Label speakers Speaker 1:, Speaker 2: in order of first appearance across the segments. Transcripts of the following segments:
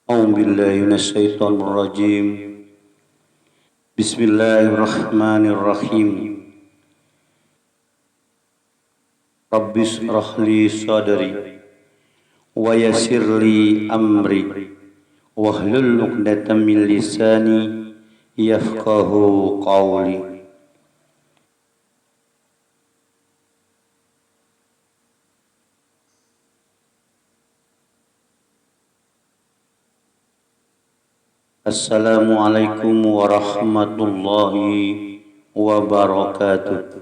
Speaker 1: أعوذ بالله من الشيطان الرجيم. بسم الله الرحمن الرحيم. رب اشرح لي صدري ويسر لي أمري واحلل عقدة من لساني يفقهوا قولي. Assalamualaikum warahmatullahi wabarakatuh.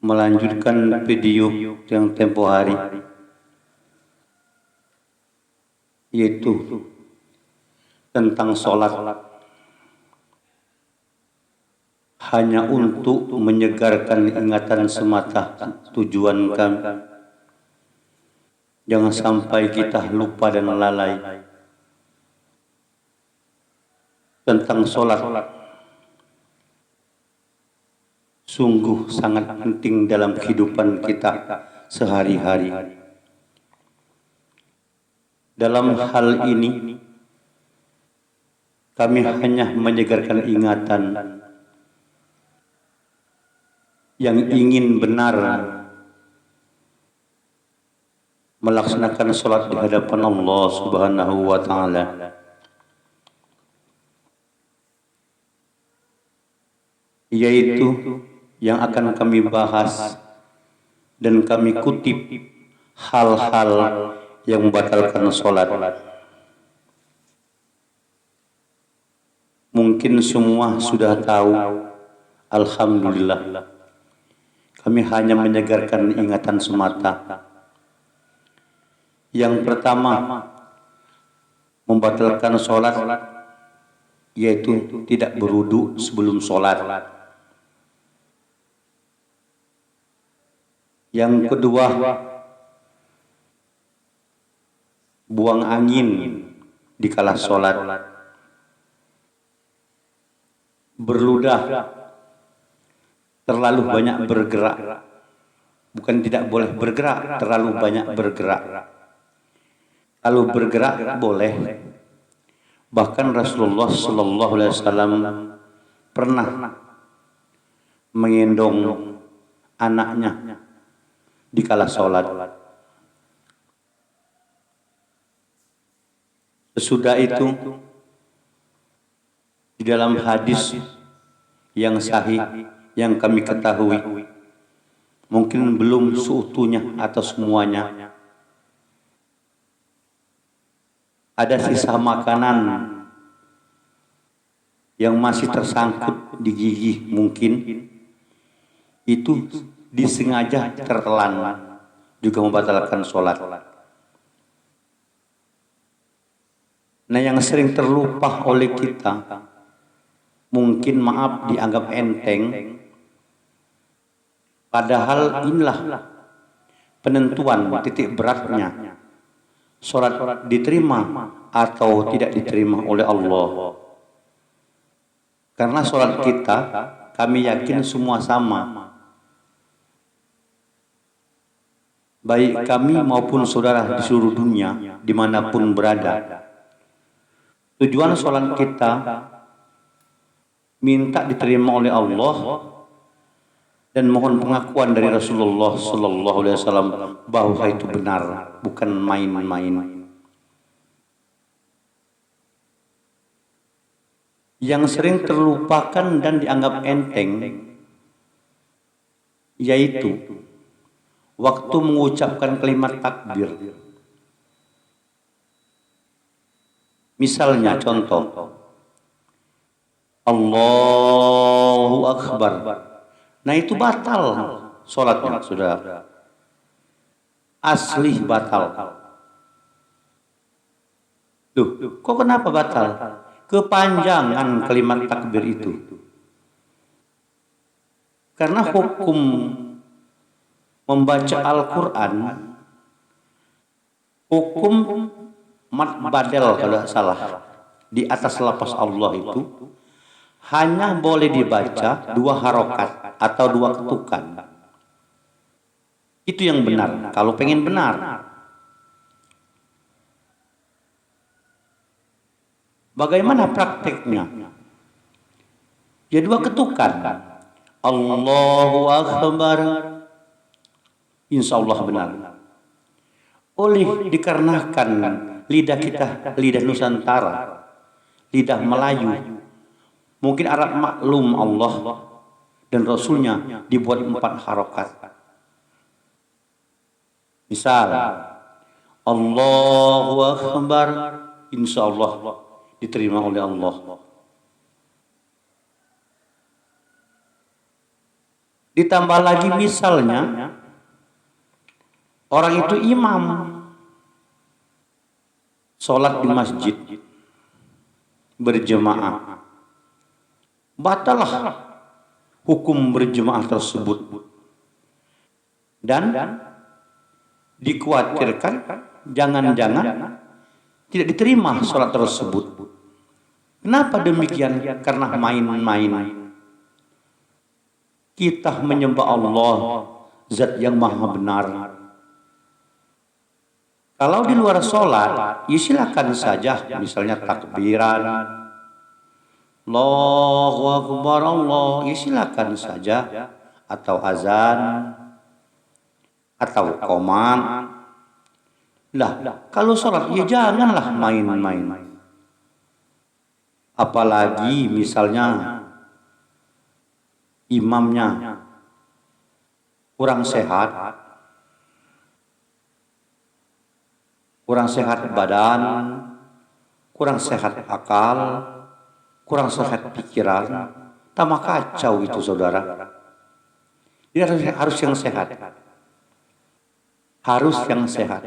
Speaker 1: Melanjutkan video yang tempo hari, yaitu tentang sholat hanya untuk menyegarkan ingatan semata tujuan kami. Jangan sampai kita lupa dan lalai tentang sholat. Sungguh sangat penting dalam kehidupan kita sehari-hari. Dalam hal ini, kami hanya menyegarkan ingatan yang ingin benar melaksanakan sholat di hadapan Allah Subhanahu wa Ta'ala. Yaitu yang akan kami bahas dan kami kutip hal-hal yang membatalkan sholat. Mungkin semua sudah tahu, alhamdulillah. Kami hanya menyegarkan ingatan semata. Yang pertama, membatalkan sholat, yaitu tidak berwudu sebelum sholat. Yang kedua, buang angin di kala sholat. Berludah, terlalu banyak bergerak. Bukan tidak boleh bergerak, terlalu banyak bergerak. Kalau bergerak boleh. Bahkan Rasulullah Sallallahu Alaihi Wasallam pernah menggendong anaknya di kala sholat. Sesudah itu, di dalam hadis yang sahih yang kami ketahui, mungkin belum seutuhnya atau semuanya, ada sisa makanan yang masih tersangkut di gigi, mungkin itu disengaja tertelan, juga membatalkan sholat. Nah, yang sering terlupa oleh kita, mungkin maaf dianggap enteng, padahal inilah penentuan titik beratnya sholat diterima atau tidak diterima oleh Allah. Karena sholat kita, kami yakin semua sama. Baik kami maupun saudara di seluruh dunia, dimanapun berada. Tujuan sholat kita minta diterima oleh Allah dan mohon pengakuan dari Rasulullah Sallallahu Alaihi Wasallam bahwa itu benar, bukan main-main. Yang sering terlupakan dan dianggap enteng, yaitu waktu mengucapkan kalimat takbir. Misalnya contoh, Allahu Akbar. Nah, itu batal sholatnya, saudara. Asli batal. Loh, kok kenapa batal? Kepanjangan kalimat takbir itu. Karena hukum membaca Al-Quran, hukum mat badal kalau tidak salah, di atas lafaz Allah itu hanya boleh dibaca 2 harokat atau 2 ketukan. Itu yang benar, kalau pengen benar. Bagaimana prakteknya? Ya 2 ketukan. Allahu Akbar. Insya Allah benar. Oleh dikarenakan lidah kita, lidah Nusantara, lidah Melayu, mungkin Arab maklum Allah dan Rasulnya dibuat 4 harokat. Misal, Allahu Akbar, insya Allah diterima oleh Allah. Ditambah lagi misalnya, orang itu imam, sholat di masjid, berjemaah. Batalah hukum berjemaah tersebut. Dan dikhawatirkan jangan-jangan tidak diterima sholat tersebut. Kenapa demikian? Karena main-main. Kita menyembah Allah, Zat yang Maha Benar. Kalau di luar sholat, ya silakan saja, misalnya takbiran, Allahu Akbar Allah, ya silakan saja, atau azan, atau qoman. Lah, kalau sholat, ya janganlah main-main. Apalagi misalnya imamnya kurang sehat badan, kurang sehat akal, kurang sehat pikiran, tambah kacau itu saudara. Jadi harus yang sehat. Harus yang sehat.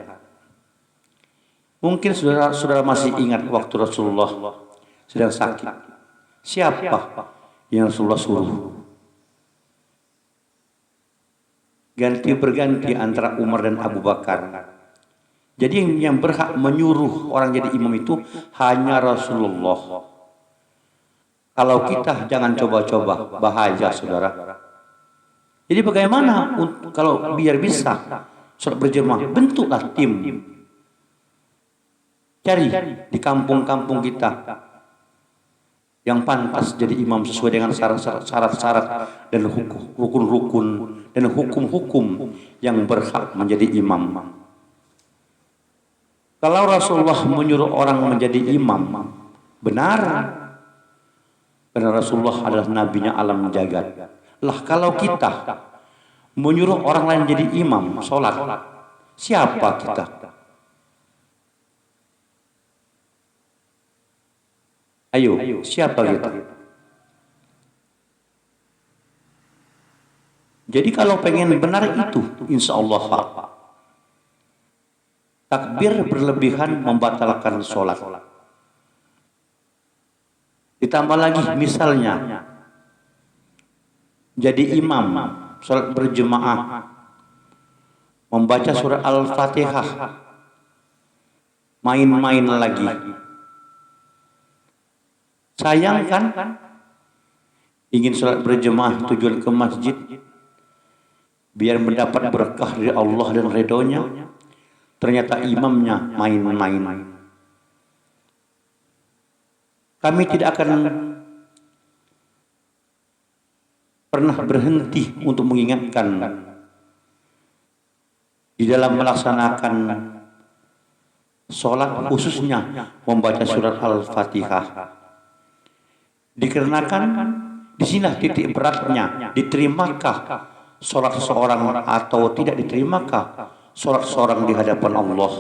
Speaker 1: Mungkin saudara masih ingat waktu Rasulullah sedang sakit. Siapa yang Rasulullah suruh? Ganti berganti antara Umar dan Abu Bakar. Jadi yang berhak menyuruh orang jadi imam itu hanya Rasulullah. Kalau kita jangan coba-coba, bahaya saudara. Jadi bagaimana kalau biar bisa sholat berjemaah? Bentuklah tim. Cari di kampung-kampung kita yang pantas jadi imam sesuai dengan syarat-syarat dan rukun-rukun dan hukum-hukum yang berhak menjadi imam. Kalau Rasulullah menyuruh orang menjadi imam, benar. Karena Rasulullah adalah nabinya alam jagat. Lah kalau kita menyuruh orang lain jadi imam sholat, siapa kita? Ayo, siapa kita? Jadi kalau pengen benar itu, insya Allah takbir berlebihan membatalkan sholat. Ditambah lagi misalnya jadi imam sholat berjemaah membaca surah Al-Fatihah, main-main lagi. Sayang kan? Ingin sholat berjemaah tujuan ke masjid biar mendapat berkah dari Allah dan ridhonya, ternyata imamnya main-main. Kami tidak akan pernah berhenti untuk mengingatkan di dalam melaksanakan sholat, khususnya membaca surat Al-Fatihah. Dikarenakan di sini titik beratnya, diterimakah sholat seseorang atau tidak diterimakah sholat seseorang di hadapan Allah.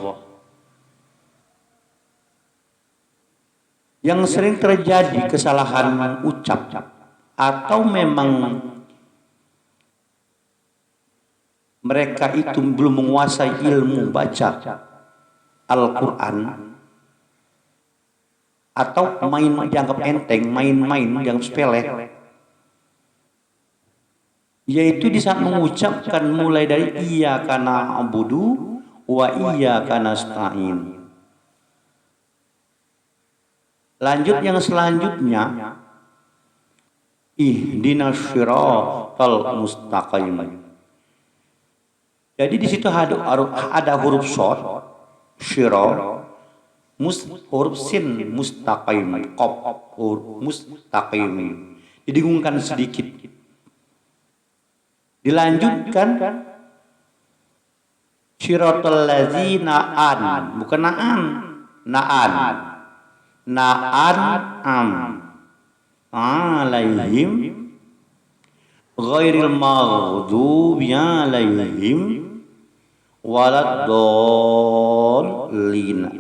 Speaker 1: Yang sering terjadi kesalahan ucap atau memang mereka itu belum menguasai ilmu baca Al-Quran, atau main dianggap enteng, main-main dianggap sepele, yaitu di saat mengucapkan mulai dari iyyaka na'budu wa iyyaka nasta'in. Lanjut yang selanjutnya, ihdinas siratal mustaqim. Jadi di situ ada huruf shad, syira, huruf sin mustaqim, qaf huruf mustaqim. Didengungkan sedikit. Dilanjutkan syiratal ladzina bukan na'an alaihim ghairil maghdubi alaihim waladdallin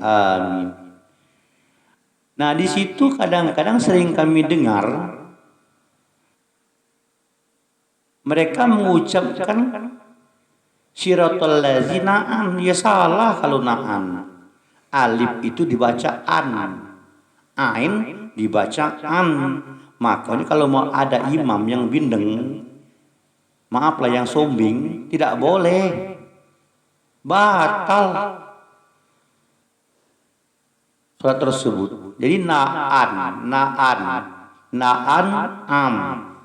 Speaker 1: amin. Nah, di situ kadang-kadang sering kami dengar mereka mengucapkan syiratal ladzina ya salah kalau na'an. Alif itu dibaca ain dibaca Makanya kalau mau ada imam yang bindeng, maaflah yang sombing, tidak boleh. Batal surat tersebut. Jadi na'an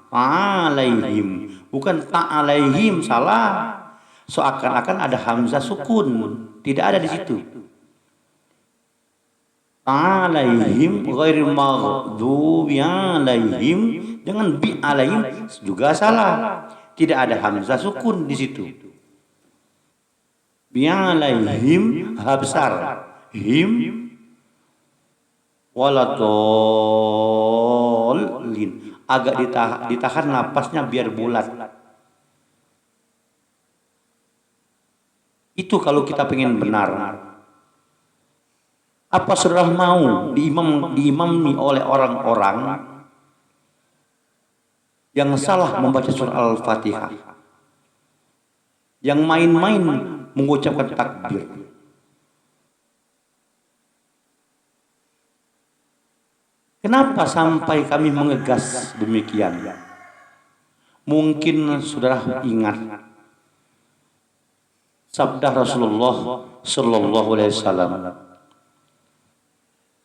Speaker 1: alaihim, bukan ta'alaihim, salah. Seakan-akan ada hamzah sukun, tidak ada di situ. Alaihim ghairil maghdubi alaihim, jangan bi alaihim juga salah. Tidak ada hamzah sukun di situ. Bi alaihim habsar, him waladallin, agak ditahan napasnya biar bulat. Itu kalau kita pengen benar. Apa saudara mau diimami oleh orang-orang yang salah membaca surah Al-Fatihah, yang main-main mengucapkan takbir? Kenapa sampai kami mengegas demikian? Mungkin saudara ingat sabda Rasulullah Sallallahu Alaihi Wasallam,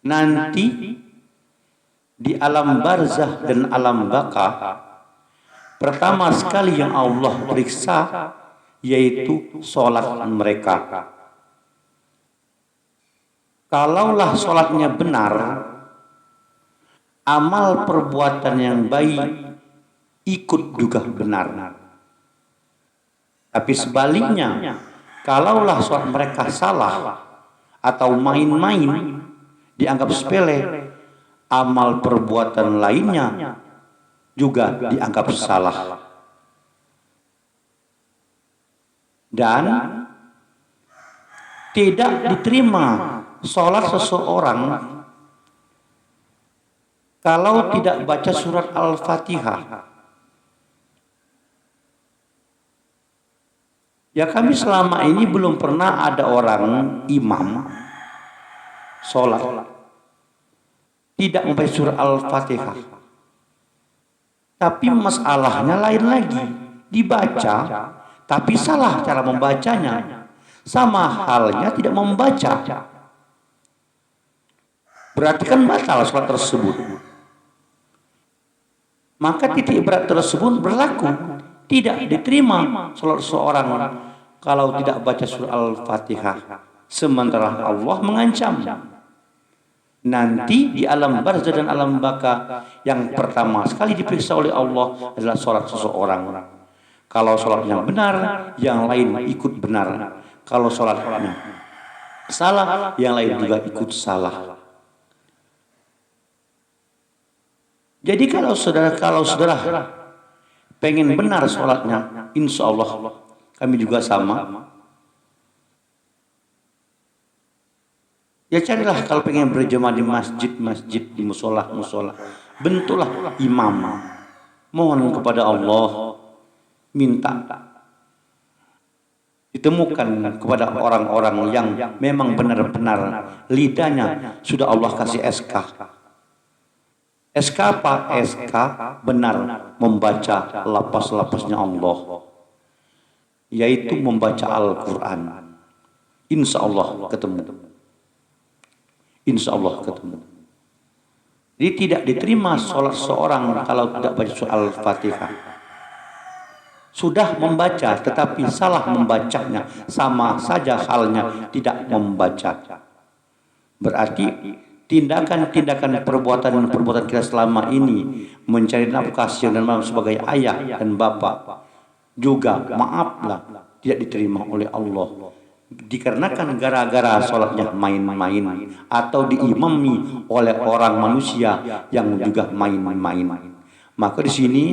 Speaker 1: nanti di alam barzah dan alam baka, pertama sekali yang Allah periksa yaitu sholat mereka. Kalaulah sholatnya benar, amal perbuatan yang baik ikut juga benar. Tapi sebaliknya, kalaulah sholat mereka salah atau main-main, dianggap sepele, amal perbuatan lainnya juga dianggap salah. Dan tidak diterima sholat seseorang kalau tidak baca surat Al-Fatihah. Ya, kami selama ini belum pernah ada orang imam sholat tidak membaca surah Al-Fatihah. Tapi masalahnya lain lagi, dibaca tapi salah cara membacanya, sama halnya tidak membaca. Berarti kan batal sholat tersebut. Maka titik berat tersebut berlaku, tidak diterima sholat seorang kalau tidak baca surah Al-Fatihah. Sementara Allah mengancam nanti di alam barzah dan alam baka, yang pertama sekali diperiksa oleh Allah adalah sholat seseorang. Kalau sholatnya benar, yang lain ikut benar. Kalau sholatnya salah, yang lain juga ikut salah. Jadi kalau saudara pengen benar sholatnya, insya Allah kami juga sama. Ya carilah, kalau pengen berjamaah di masjid, di musola, bentuklah imam. Mohon kepada Allah, minta ditemukan kepada orang-orang yang memang benar-benar lidahnya sudah Allah kasih SK. SK apa? SK benar membaca lapas-lapasnya Allah, yaitu membaca Al-Quran. Insya Allah ketemu. Insya Allah ketemu. Jadi tidak diterima sholat seorang kalau tidak baca surah Al-Fatihah. Sudah membaca tetapi salah membacanya, sama saja halnya tidak membaca. Berarti tindakan-tindakan perbuatan kita selama ini mencari nafkah siang dan malam sebagai ayah dan bapak juga maaflah tidak diterima oleh Allah. Dikarenakan gara-gara sholatnya main-main atau diimami oleh orang manusia yang juga main-main. Maka di sini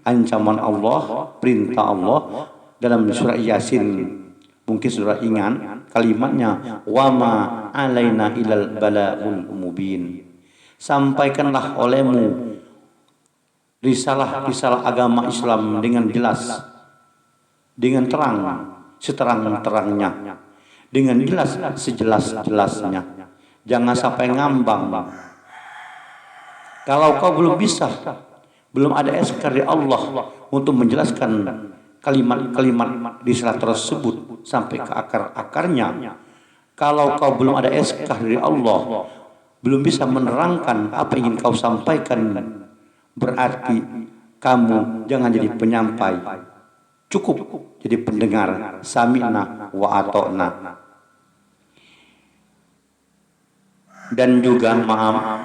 Speaker 1: ancaman Allah, perintah Allah dalam surah Yasin, mungkin surah ingat kalimatnya, wama alaina ilal balaul mubin. Sampaikanlah olehmu risalah agama Islam dengan jelas, dengan terang, seterang-terangnya, dengan jelas sejelas-jelasnya. Jangan sampai ngambang. Kalau kau belum bisa, belum ada SK dari Allah untuk menjelaskan kalimat-kalimat risalah tersebut sampai ke akar-akarnya. Kalau kau belum ada SK dari Allah, belum bisa menerangkan apa yang ingin kau sampaikan, berarti kamu jangan jadi penyampai. Cukup jadi pendengar, sami'na wa ata'na. Dan juga maaf,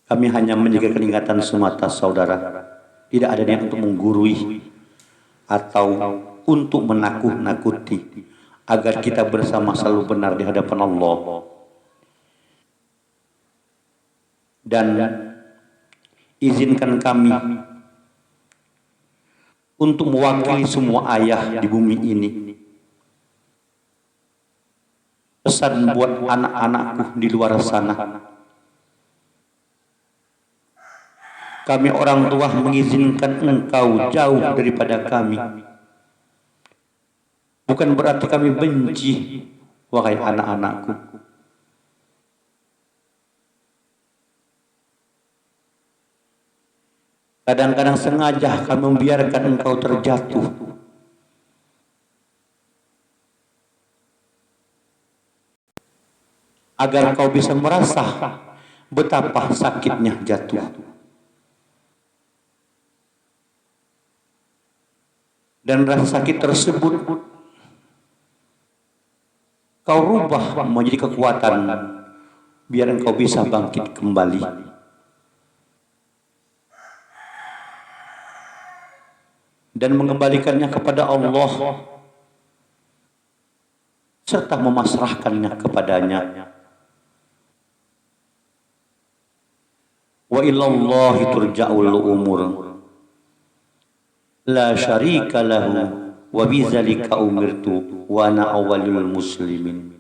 Speaker 1: kami hanya menjaga keingatan semata saudara. Tidak ada niat untuk menggurui atau untuk menakut-nakuti agar kita bersama selalu benar di hadapan Allah. Dan izinkan kami untuk mewakili semua ayah di bumi ini. Pesan buat anak-anakku di luar sana. Kami orang tua mengizinkan engkau jauh daripada kami. Bukan berarti kami benci, wahai anak-anakku. Kadang-kadang sengaja kami membiarkan engkau terjatuh. Agar engkau bisa merasa betapa sakitnya jatuh. Dan rasa sakit tersebut kau rubah menjadi kekuatan biar engkau bisa bangkit kembali. Dan mengembalikannya kepada Allah serta memasrahkannya kepadanya. Wa ilallahi turja'ul umur la syarika lahu wa bizalika umirtu wa ana awwalul muslimin.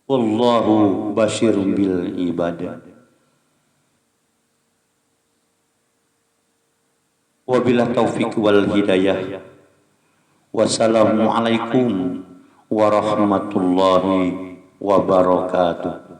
Speaker 1: Wallahu basyirun bil ibadah. Wabillahi taufiq wal hidayah. Wassalamualaikum warahmatullahi wabarakatuh.